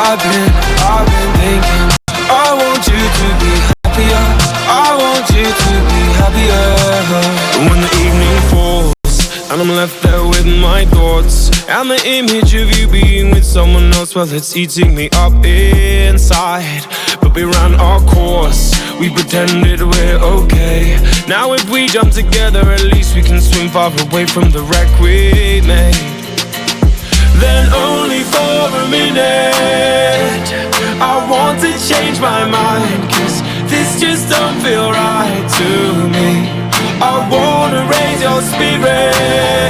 I've been thinking, I want you to be happier, I want you to be happier. When the evening falls and I'm left there with my thoughts, and the image of you being with someone else, well, it's eating me up inside. But we ran our course, we pretended we're okay. Now if we jump together, at least we can swim far away from the wreck we made. Then only for a minute, I want to change my mind, 'cause this just don't feel right to me. I wanna raise your spirit.